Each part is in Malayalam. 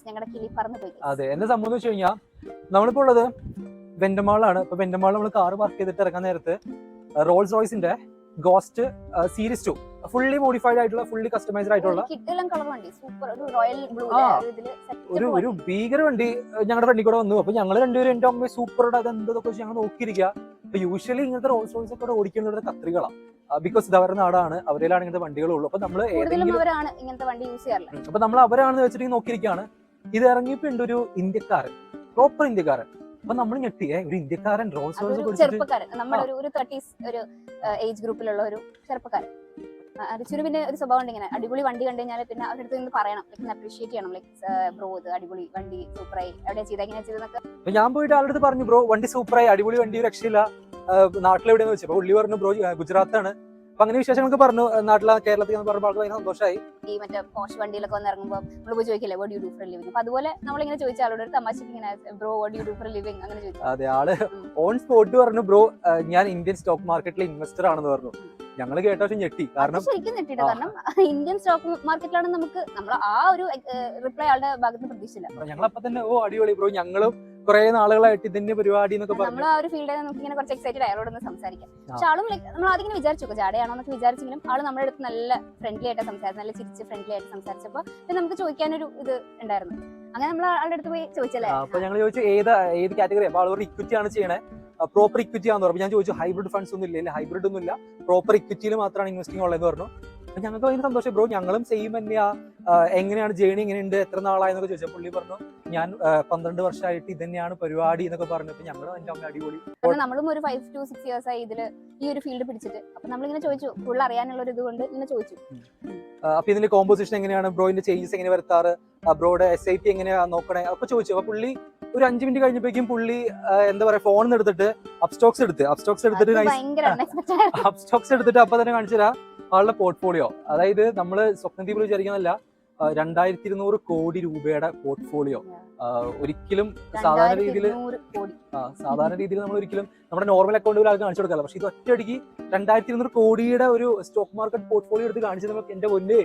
ഞങ്ങളുടെ കിളി പറന്ന് പോയി. അതെ, എന്നെ സംബന്ധിച്ച് വെച്ച് കഴിഞ്ഞാൽ നമ്മളിപ്പോ ഉള്ളത് വെൻഡമാളാണ്. ഇപ്പൊ വെൻഡമാളിൽ നമ്മൾ കാർ പാർക്ക് ചെയ്തിട്ട് ഇറങ്ങാൻ നേരത്ത് റോൾസ് റോയ്സിന്റെ ഗോസ്റ്റ് സീരീസ് 2 ഫുള്ളി മോഡിഫൈഡ് ആയിട്ടുള്ള, ഫുള്ളി കസ്റ്റമൈസ്ഡ് ആയിട്ടുള്ള കളർ വണ്ടി, സൂപ്പർ ഒരു റോയൽ ബ്ലൂ ഒരു ഭീകര വണ്ടി ഞങ്ങളുടെ ഫ്രണ്ടിൽ കൂടെ വന്നു. അപ്പൊ ഞങ്ങൾ രണ്ടുപേരും എന്റെ അമ്മ സൂപ്പർ അത് എന്തൊക്കെ ഞങ്ങൾ നോക്കിയിരിക്കുക. അപ്പൊ യൂഷ്വലി ഇങ്ങനത്തെ റോൾസ് റോയ്സ് ഒക്കെ ഓടിക്കുന്നത് കത്രികളാണ്, ബിക്കോസ് ഇത് അവരുടെ നാടാണ്, അവരിലാണ് ഇങ്ങനത്തെ വണ്ടികളുള്ളൂ. അപ്പൊ നമ്മൾ ഇങ്ങനത്തെ വണ്ടി യൂസ് ചെയ്യാറില്ല. അപ്പൊ നമ്മൾ അവരാണെന്ന് വെച്ചിട്ട് നോക്കിയിരിക്കുകയാണ്. ഇത് ഇറങ്ങിയപ്പോ ഉണ്ട് ഒരു ഇന്ത്യക്കാരൻ, പ്രോപ്പർ ഇന്ത്യക്കാരൻ. അപ്പൊ നമ്മൾ ഞെട്ടിയേ, ഒരു ഇന്ത്യക്കാരൻ റോൾസ് റോയ്സ് ചെറുപ്പക്കാരൻ, നമ്മുടെ ഒരു 30s ഒരു ഏജ് ഗ്രൂപ്പിലുള്ള ഒരു ചെറുപ്പക്കാരൻ. റിച്ചുവിന് പിന്നെ ഒരു സ്വഭാവം ഉണ്ട്, ഇങ്ങനെ അടിപൊളി വണ്ടി കണ്ടു കഴിഞ്ഞാൽ പിന്നെ അവരുടെ അടുത്ത് നിന്ന് പറയണം, അപ്രീഷിയേറ്റ് ചെയ്യണം, ബ്രോ ഇത് അടിപൊളി വണ്ടി, സൂപ്പറായി, എവിടെ ചെയ്ത എങ്ങനെ ചെയ്തെന്നൊക്കെ. ഞാൻ പോയിട്ട് ആളുടെ അടുത്ത് പറഞ്ഞു, ബ്രോ വണ്ടി സൂപ്പറായി, അടിപൊളി വണ്ടി, രക്ഷയില്ല, നാട്ടിലെവിടെയെന്ന് വെച്ചപ്പോ പുള്ളി പറഞ്ഞു ബ്രോ ഗുജറാത്താണ്. അപ്പൊ അങ്ങനെ വിശേഷങ്ങളൊക്കെ പറഞ്ഞു, നാട്ടിലെ കേരളത്തിൽ പറഞ്ഞപ്പോൾ ആൾക്ക് ഭയങ്കര സന്തോഷമായി. ഈ മറ്റേ പോഷ് വണ്ടിയിലൊക്കെ വന്ന് ഇറങ്ങുമ്പോൾ നമ്മൾ പോയി ചോദിക്കില്ലേ what you do for living. അപ്പൊ അതുപോലെ നമ്മളിങ്ങനെ ചോദിച്ച ആളോട് ഒരു തമാശക്ക് ഇങ്ങനെ bro what you do for living അങ്ങനെ ചോദിച്ചു. അതെ, ആള് ഓൺ സ്പോട്ട് പറഞ്ഞു ബ്രോ ഞാൻ ഇന്ത്യൻ സ്റ്റോക്ക് മാർക്കറ്റിലെ ഇൻവെസ്റ്റർ ആണെന്ന് പറഞ്ഞു. ഞങ്ങൾ കേട്ട പക്ഷെ ഞെട്ടി, കാരണം ശരിക്കും ഞെട്ടിട്ട്, കാരണം ഇന്ത്യൻ സ്റ്റോക്ക് മാർക്കറ്റിലാണ് നമ്മൾ ആ ഒരു റിപ്ലൈ ആളുടെ ഭാഗത്ത് പ്രതീക്ഷിച്ചില്ല. ഞങ്ങൾ അപ്പൊ തന്നെ ഓ അടിപൊളി ബ്രോ, ഞങ്ങളും കുറെ നാളുകളായിട്ട് ഇതിന്റെ പരിപാടി എന്നൊക്കെ പറഞ്ഞു. നമ്മൾ ആ ഒരു ഫീൽഡിൽ നമുക്ക് ഇങ്ങനെ കുറച്ച് എക്സൈറ്റഡ് അയാളോടൊന്ന് സംസാരിക്കാം. പക്ഷെ ആളും നമ്മൾ ആദ്യം ഇങ്ങനെ വിചാരിച്ചു ജാടയാണോ എന്നൊക്കെ വിചാരിച്ചെങ്കിലും ആള് നമ്മുടെ അടുത്ത് നല്ല ഫ്രണ്ട്ലി ആയിട്ട് സംസാരിച്ചു, നല്ല ചിരിച്ച് ഫ്രണ്ട്ലി ആയിട്ട് സംസാരിച്ചപ്പോ പിന്നെ നമുക്ക് ചോദിക്കാനൊരു ഇത് ഉണ്ടായിരുന്നു. അങ്ങനെ നമ്മൾ ആളുടെ അടുത്ത് പോയി ചോദിച്ചല്ലേ. അപ്പൊ ഞങ്ങൾ ചോദിച്ചു ഏത് കാറ്റഗറി. അപ്പൊ ആളുകൾ ഇക്വിറ്റി ആണ് ചെയ്യണേ, പ്രോപ്പർ ഇക്വിറ്റി ആണെന്ന് പറഞ്ഞു. ഞാൻ ചോദിച്ചു ഹൈബ്രിഡ് ഫണ്ട്സ് ഒന്നും ഇല്ല, ഹൈബ്രിഡ് ഒന്നും ഇല്ല, പ്രോപ്പർ ഇക്വിറ്റിയിൽ മാത്രമാണ് ഇൻവെസ്റ്റിംഗ് ഉള്ളതെന്ന് പറഞ്ഞു. അപ്പൊ ഞങ്ങൾക്ക് ഭയങ്കര സന്തോഷം, ബ്രോ ഞങ്ങളും സെയിം തന്നെയാ, എങ്ങനെയാണ് ജേണി, എങ്ങനെയുണ്ട്, എത്ര നാളായെന്നൊക്കെ ചോദിച്ചു. പുള്ളി പറഞ്ഞു ഞാൻ 12 വർഷമായിട്ട് ഇത് തന്നെയാണ് പരിപാടി എന്നൊക്കെ പറഞ്ഞു. അപ്പൊ ഞങ്ങൾ എന്റെ അമ്മ അടിപൊളി, നമ്മളും ഒരു 5 to 6 years ആയി ഇതില് ഈ ഒരു ഫീൽഡ് പിടിച്ചിട്ട്. അപ്പൊ നമ്മളിങ്ങനെ ചോദിച്ചു, ഫുൾ അറിയാനുള്ള ഒരു ഇതുകൊണ്ട് ഇങ്ങനെ ചോദിച്ചു. അപ്പൊ ഇതിന്റെ കോമ്പോസിഷൻ എങ്ങനെയാണ്, ബ്രോയിന്റെ ചേഞ്ചസ് എങ്ങനെ വരുത്താറ്, ബ്രോയുടെ SIP എങ്ങനെയാ നോക്കണേ അപ്പൊ ചോദിച്ചു. അപ്പൊ പുള്ളി ഒരു 5 മിനിറ്റ് കഴിഞ്ഞപ്പോഴേക്കും പുള്ളി എന്താ പറയാ ഫോൺ എടുത്തിട്ട് അപ്സ്റ്റോക്സ് എടുത്തിട്ട് അപ്പൊ തന്നെ കാണിച്ചുതരാ ആളുടെ പോർട്ട്ഫോളിയോ. അതായത് നമ്മള് സ്വപ്നദ്വീപിൽ വിചാരിക്കുന്നതല്ല, 2200 കോടി രൂപയുടെ പോർട്ട്ഫോളിയോ. ഒരിക്കലും സാധാരണ രീതിയിൽ നമ്മൾ ഒരിക്കലും നമ്മുടെ നോർമൽ അക്കൗണ്ടുകൾ ആൾക്ക് കാണിച്ചു കൊടുക്കാറില്ല. പക്ഷെ ഇത് ഒറ്റയടിക്ക് 2200 കോടിയുടെ ഒരു സ്റ്റോക്ക് മാർക്കറ്റ് പോർട്ട്ഫോളിയോ എടുത്ത് കാണിച്ചത് എന്റെ പൊന്നെ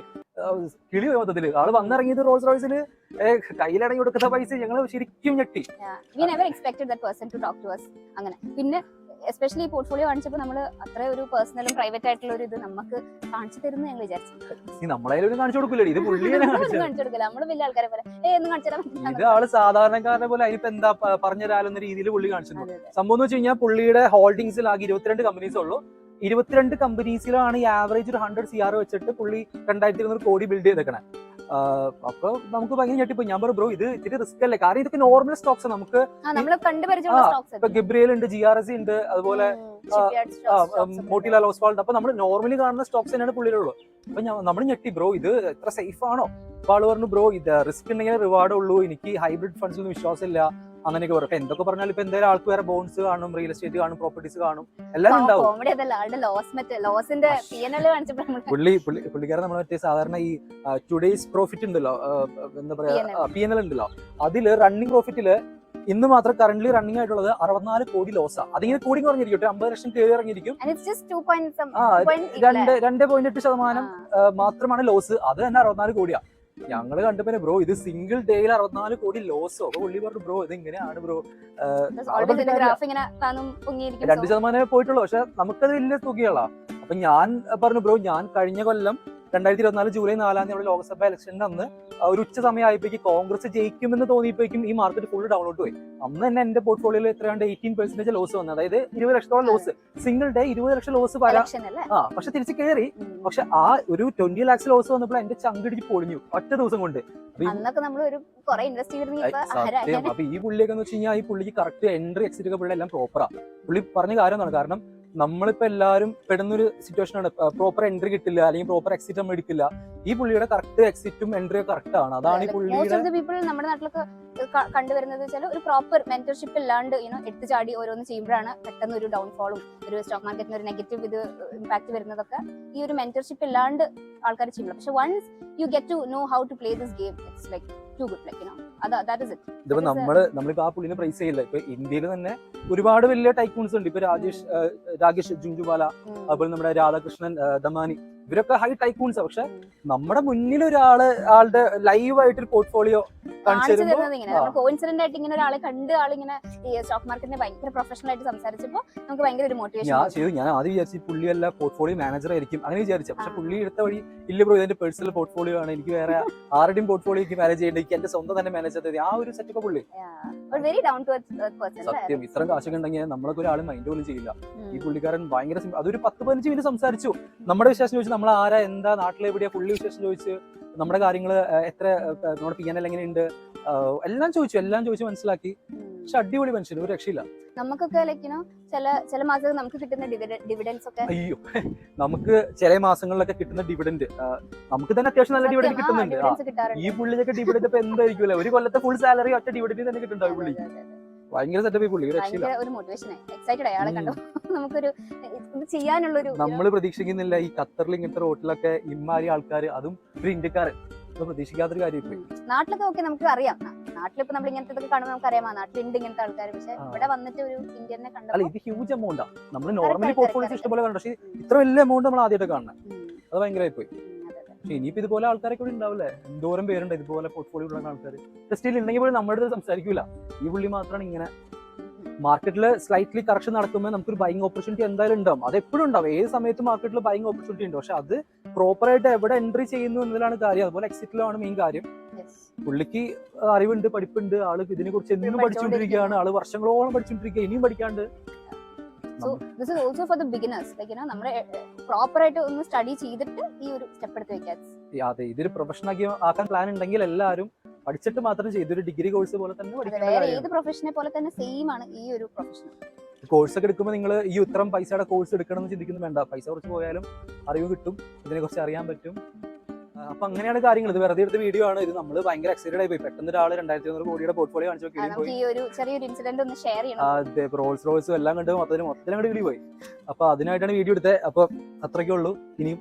കിളി മൊത്തത്തില്. ആള് വന്നിറങ്ങിയത് റോൾസ് റോയ്സില് കയ്യിലടങ്ങി കൊടുക്കുന്ന പൈസ ഞങ്ങൾ ശരിക്കും ഞെട്ടി. അങ്ങനെ പിന്നെ എസ്പെഷ്യലി ഈ പോർട്ട്ഫോളിയോ കാണിച്ചപ്പോൾ നമ്മൾ അത്ര ഒരു പേഴ്സണലും പ്രൈവറ്റ് ആയിട്ടുള്ള ഒരു ഇത് നമുക്ക് കാണിച്ചു തരുന്ന ഞങ്ങൾ വിചാരിച്ചു. നമ്മളായാലും കാണിച്ചു കൊടുക്കില്ല, ഇത് പുള്ളിയെ കാണിച്ചു കൊടുക്കില്ല, നമ്മള് വലിയ ആൾക്കാരെ പോലെ ഒന്നും കാണിച്ചു. ഇത് ആള് സാധാരണക്കാരനെ പോലെ അതിനിപ്പോ എന്താ പറഞ്ഞുതരാലെന്ന രീതിയിൽ പുള്ളി കാണിച്ചു. സംഭവം എന്ന് വെച്ച് കഴിഞ്ഞാൽ പുള്ളിയുടെ ഹോൾഡിംഗ്സിൽ ആകെ 22 കമ്പനീസ് ഉള്ളൂ. 22 കമ്പനീസിലാണ് ഈ ആവറേജ് ഒരു 100 CR വെച്ചിട്ട് പുള്ളി 2200 കോടി ബിൽഡ് ചെയ്തേക്കണേ. അപ്പൊ നമുക്ക് ഭയങ്കര ഞെട്ടിപ്പോ. ഞാൻ പറഞ്ഞു ബ്രോ ഇത് ഇത്തിരി റിസ്ക് അല്ലേ, കാരണം ഇതൊക്കെ നോർമൽ സ്റ്റോക്സ് നമുക്ക് ഇപ്പൊ ഗബ്രിയൽ ഉണ്ട്, GRS ഉണ്ട്, അതുപോലെ മോട്ടിലാൽ ഓസ്വാൾഡ്. അപ്പൊ നമ്മൾ നോർമലി കാണുന്ന സ്റ്റോക്സ് തന്നെയാണ് പുള്ളിയിലുള്ളൂ. അപ്പൊ നമ്മൾ ഞെട്ടി ബ്രോ ഇത് എത്ര സേഫ് ആണോ. അപ്പൊ ആള് പറഞ്ഞു ബ്രോ ഇത് റിസ്ക് ഉണ്ടെങ്കിൽ റിവാർഡ് ഉള്ളൂ, എനിക്ക് ഹൈബ്രിഡ് ഫണ്ട്സിലൊന്നും വിശ്വാസമില്ല അങ്ങനെയൊക്കെ പറയും. അപ്പൊ എന്തൊക്കെ പറഞ്ഞാൽ ഇപ്പൊ എന്തായാലും ആൾക്ക് വേറെ ബോൺസ് കാണും, റിയൽ എസ്റ്റേറ്റ് കാണും, പ്രോപ്പർട്ടീസ് കാണും, എല്ലാം ഉണ്ടാവും. പുള്ളിക്കാരൻ നമ്മൾ മറ്റേ സാധാരണ ഈ ടുഡേസ് പ്രോഫിറ്റ് ഉണ്ടല്ലോ, എന്താ പറയാ PNL ഉണ്ടല്ലോ, അതില് റണ്ണിങ് പ്രോഫിറ്റില് ഇന്ന് മാത്രം കറന്റ് റണ്ണിംഗ് ആയിട്ടുള്ളത് 64 കോടി ലോസാ. അതിങ്ങനെ കൂടി കുറഞ്ഞിരിക്കും, 50 ലക്ഷം കയറി ഇറങ്ങിയിരിക്കും. 2.8% മാത്രമാണ് ലോസ്, അത് തന്നെ 64 കോടിയാ. ഞങ്ങള് കണ്ടപ്പോ ബ്രോ ഇത് സിംഗിൾ ഡേയിൽ 64 കോടി ലോസോ. അപ്പൊ പുള്ളി പറഞ്ഞു ബ്രോ ഇത് എങ്ങനെയാണ് ബ്രോ, 2% പോയിട്ടുള്ളൂ, പക്ഷെ നമുക്കത് വലിയ തുകയുള്ള. അപ്പൊ ഞാൻ പറഞ്ഞു ബ്രോ ഞാൻ കഴിഞ്ഞ കൊല്ലം 2024 ജൂലൈ 4 നമ്മുടെ ലോക്സഭ ഇലക്ഷന്റെ അന്ന് ഒരു ഉച്ച സമയമായപ്പോഴേക്കും കോൺഗ്രസ് ജയിക്കുമെന്ന് തോന്നിയപ്പോഴേക്കും ഈ മാർക്കറ്റ് ഫുൾ ഡൗൺലോഡ് പോയി. അന്ന് തന്നെ എന്റെ പോർട്ട്ഫോളിയോയിൽ എത്രയാണ്ട് 18% ലോസ് വന്നു, അതായത് 20 ലക്ഷത്തോളം ലോസ്. സിംഗിൾ ഡേ 20 ലക്ഷം ലോസ് വരാം, പക്ഷെ തിരിച്ച് കയറി. പക്ഷെ ആ ഒരു 20 lakhs ലോസ് വന്നപ്പോൾ എന്റെ ചങ്കിടിച്ച് പൊളിഞ്ഞു ഒറ്റ ദിവസം കൊണ്ട്. അപ്പൊ ഈ പുള്ളിയൊക്കെ എന്ന് വെച്ച് കഴിഞ്ഞാൽ ഈ പുള്ളിക്ക് കറക്റ്റ് എൻട്രി എക്സിറ്റ് ഒക്കെ പുള്ളി എല്ലാം പ്രോപ്പറാ. പുള്ളി പറഞ്ഞ കാര്യമാണ്, കാരണം നമ്മളിപ്പോ എല്ലാവരും പെടുന്നൊരു സിറ്റുവേഷൻ ആണ്, പ്രോപ്പർ എൻട്രി കിട്ടില്ല അല്ലെങ്കിൽ പ്രോപ്പർ എക്സിറ്റ് നമ്മൾ എടുക്കില്ല. ഈ പുള്ളിയുടെ കറക്റ്റ് എക്സിറ്റും എൻട്രിയും കറക്റ്റ് ആണ്. അതാണ് ഈ പുള്ളിയുടെ നമ്മുടെ നാട്ടിലൊക്കെ കണ്ടുവരുന്നത് വെച്ചാൽ ഒരു പ്രോപ്പർ മെന്റർഷിപ്പ് ഇല്ലാണ്ട് എടുത്തു ചാടി ഓരോന്ന് ചെയ്യുമ്പോഴാണ് പെട്ടെന്ന് ഒരു ഡൗൺഫോളും ഒരു സ്റ്റോക്ക് മാർക്കറ്റിന് ഒരു നെഗറ്റീവ് ഇത് ഇമ്പാക്ട് വരുന്നതൊക്കെ ഈ ഒരു മെന്റർഷിപ്പ് ഇല്ലാണ്ട് ആൾക്കാർ ചെയ്യില്ല. പക്ഷെ once you get to know how to play this game it's like to good, like you know that is it. ഇതിപ്പോ നമ്മളിപ്പോ ആ പുള്ളിനെ പ്രൈസ് ചെയ്യില്ല. ഇപ്പൊ ഇന്ത്യയിൽ തന്നെ ഒരുപാട് വലിയ ടൈക്കൂൺസ് ഉണ്ട്. ഇപ്പൊ രാകേഷ് ജുൻജുവാല, അതുപോലെ നമ്മുടെ രാധാകൃഷ്ണൻ ദമാനി, ഇവരൊക്കെ ഹൈ ടൈക്കൂൺസ്. പക്ഷെ നമ്മുടെ മുന്നിൽ ആളുടെ ലൈവായിട്ടൊരു പോർട്ട്ഫോളിയോ കാണിച്ചു തരുമ്പോൾ കോയിൻസിഡന്റ് ആയിട്ട് ഇങ്ങനെ ഒരാളെ കണ്ട് ആളിങ്ങനെ ഈ സ്റ്റോക്ക് മാർക്കറ്റിനെ ഭയങ്കര പ്രൊഫഷണൽ ആയിട്ട് സംസാരിച്ചപ്പോൾ നമുക്ക് ഭയങ്കര ഒരു മോട്ടിവേഷൻ. ഞാൻ ആദ്യം വിചാരിച്ചു പുള്ളിയല്ല പോർട്ട്ഫോളിയോ മാനേജർ ആയിരിക്കും അങ്ങനെ വിചാരിച്ചു. പക്ഷെ പുള്ളി എടുത്ത വഴി ഇല്ല ബ്രോ, ഇതിന്റെ പേഴ്സണൽ പോർട്ട്ഫോളിയോ ആണ്, എനിക്ക് വേറെ ആരുടെയും പോർട്ട്ഫോളിയോ മാനേജ് ചെയ്യേണ്ട, എനിക്ക് എന്റെ സ്വന്തം തന്നെ മാനേജ് ചെയ്തത് ആ ഒരു സെറ്റപ്പ് പുള്ളി. Very down to earth person. സത്യം, ഇത്ര കാശൊക്കെ ഉണ്ടെങ്കിൽ നമ്മളൊക്കെ ഒരാൾ മൈൻഡ് പോലും ചെയ്യില്ല. ഈ പുള്ളിക്കാരൻ ഭയങ്കര അതൊരു 10-15 മിനിറ്റ് സംസാരിച്ചു. നമ്മുടെ വിശേഷം ചോദിച്ചു, നമ്മൾ ആരാ, എന്താ, നാട്ടിലെവിടെയാ, പുള്ളി വിശേഷം ചോദിച്ചു, നമ്മുടെ കാര്യങ്ങള് എത്ര, നമ്മുടെ PNL എങ്ങനെയുണ്ട്, എല്ലാം ചോദിച്ചു മനസ്സിലാക്കി. പക്ഷെ അടിപൊളി മനുഷ്യൻ, ഒരു രക്ഷയില്ല. നമുക്കൊക്കെ ചില മാസങ്ങൾ നമുക്ക് കിട്ടുന്ന ഡിവിഡൻസ് ഒക്കെ, അയ്യോ നമുക്ക് ചില മാസങ്ങളിലൊക്കെ കിട്ടുന്ന ഡിവിഡന്റ് നമുക്ക് തന്നെ അത്യാവശ്യം നല്ല ഡിവിഡന്റ് കിട്ടുന്നുണ്ട്. ഈ പുള്ളിയൊക്കെ ഡിവിഡന്റ് ഇപ്പൊ എന്തായിരിക്കും, ഒരു കൊല്ലത്തെ ഫുൾ സാലറി ഒറ്റ ഡിവിഡന്റ് തന്നെ കിട്ടുന്നുണ്ടാവും പുള്ളി. ഭയങ്കര സെറ്റപ്പ് പുള്ളി, ഒരു മോട്ടിവേഷൻ, എക്സൈറ്റഡ് അയാളെ കണ്ടു. നമുക്കൊരു ഇത് ചെയ്യാനുള്ളൊരു നമ്മള് പ്രതീക്ഷിക്കുന്നില്ല ഈ ഖത്തറിൽ ഇങ്ങനത്തെ റോട്ടിലൊക്കെ ഇമ്മാരി ആൾക്കാർ, അതും ഒരു ഇന്ത്യക്കാരൻ, പ്രതീക്ഷിക്കാത്തൊരു കാര്യം. നാട്ടിലൊക്കെ ഓക്കെ നമുക്ക് അറിയാം, നാട്ടിലിപ്പോ നമ്മൾ ഇങ്ങനത്തെ കാണുമ്പോൾ നമുക്ക് അറിയാം നാട്ടിലുണ്ട് ഇങ്ങനത്തെ ആൾക്കാർ. പക്ഷെ ഇവിടെ വന്നിട്ട് ഒരു ഇന്ത്യനെ കണ്ടു, ഇത് ഹ്യൂജ് എമൗണ്ടാ. നമ്മൾ നോർമലി പോർട്ട്ഫോളിയോസ് ഇഷ്ടംപോലെ കണ്ടു, പക്ഷേ ഇത്ര വലിയ എമൗണ്ട് നമ്മൾ ആദ്യമായിട്ട് കാണണം, അത് ഭയങ്കരമായി പോയി. പക്ഷെ ഇനിയിപ്പോ ഇതുപോലെ ആൾക്കാരൊക്കെ കൂടി ഉണ്ടാവില്ലേ, എന്തോരം പേരുണ്ട് ഇതുപോലെ പോർട്ട്ഫോളിയോ ഉള്ള ആൾക്കാർ. സ്റ്റിൽ ഉണ്ടെങ്കിൽ പോലും നമ്മുടെ അടുത്ത് സംസാരിക്കൂല. ഈ പുള്ളി മാത്രമാണ് ഇങ്ങനെ. മാർക്കറ്റിൽ സ്ലൈറ്റ്ലി കറക്ഷൻ നടക്കുമ്പോൾ നമുക്കൊരു ബൈങ് ഓപ്പർച്യൂണിറ്റി എന്തായാലും ഉണ്ടാവും, അത് എപ്പോഴും ഉണ്ടാവും. ഏത് സമയത്ത് മാർക്കറ്റിൽ ബൈങ് ഓപ്പർച്യൂണിറ്റി ഉണ്ട്. പക്ഷെ അത് പ്രോപ്പറായിട്ട് എവിടെ എൻട്രി ചെയ്യുന്നു എന്നതിലാണ് കാര്യം. അതുപോലെ എക്സിറ്റിലാണ് മെയിൻ കാര്യം. പുള്ളിക്ക് അറിവുണ്ട്, പഠിപ്പുണ്ട്, ആള് ഇതിനെ കുറിച്ച് എന്നും പഠിച്ചുകൊണ്ടിരിക്കുകയാണ്, ആള് വർഷങ്ങളോളം പഠിച്ചുകൊണ്ടിരിക്കുക, ഇനിയും പഠിക്കാണ്ട്. So this is also for the beginners, like നമ്മുടെ പ്രോപ്പർ ആയിട്ട് ഒന്ന് സ്റ്റഡി ചെയ്തിട്ട് ഈ ഒരു സ്റ്റെപ്പ് എടുത്ത് വെക്കാൻ. അതെ, ഇതൊരു പ്രൊഫഷൻ ആക്കാൻ പ്ലാൻ ഉണ്ടെങ്കിൽ എല്ലാവരും പഠിച്ചിട്ട് മാത്രം ചെയ്ത് ഒരു ഡിഗ്രി കോഴ്സ് പോലെ തന്നെ വേറെ ഏത് പ്രൊഫഷനെ പോലെ തന്നെ സെയിം ആണ് ഈ ഒരു പ്രൊഫഷൻ. കോഴ്സ് ഒക്കെ എടുക്കുമ്പോൾ നിങ്ങൾ ഈ ഇത്രയും പൈസയുടെ കോഴ്സ് എടുക്കണം എന്ന് ചിന്തിക്കുന്നു വേണ്ട. പൈസ കുറച്ച് പോയാലും അറിവ് കിട്ടും, ഇതിനെ കുറിച്ച് അറിയാൻ പറ്റും. അപ്പൊ അങ്ങനെയാണ് കാര്യങ്ങൾ. ഇത് വെറുതെ എടുത്ത വീഡിയോ ആണ്. ഇത് നമ്മൾ ഭയങ്കര എക്സൈറ്റഡ് ആയി പോയി. പെട്ടെന്ന് ഒരാൾ 2200 കോടിയുടെ പോർട്ട്ഫോളിയോ കാണിച്ചു നോക്കി ഈ ഒരു ചെറിയൊരു ഇൻസിഡന്റ് ഒന്ന് ഷെയർ ചെയ്യണം. അതെ, റോൾസ് റോയ്സും എല്ലാം കണ്ട് മൊത്തത്തിൽ അങ്ങോട്ട് കിളി പോയി. അപ്പൊ അതിനായിട്ടാണ് വീഡിയോ എടുത്തത്. അപ്പൊ അത്രയ്ക്കേ ഉള്ളൂ. ഇനിയും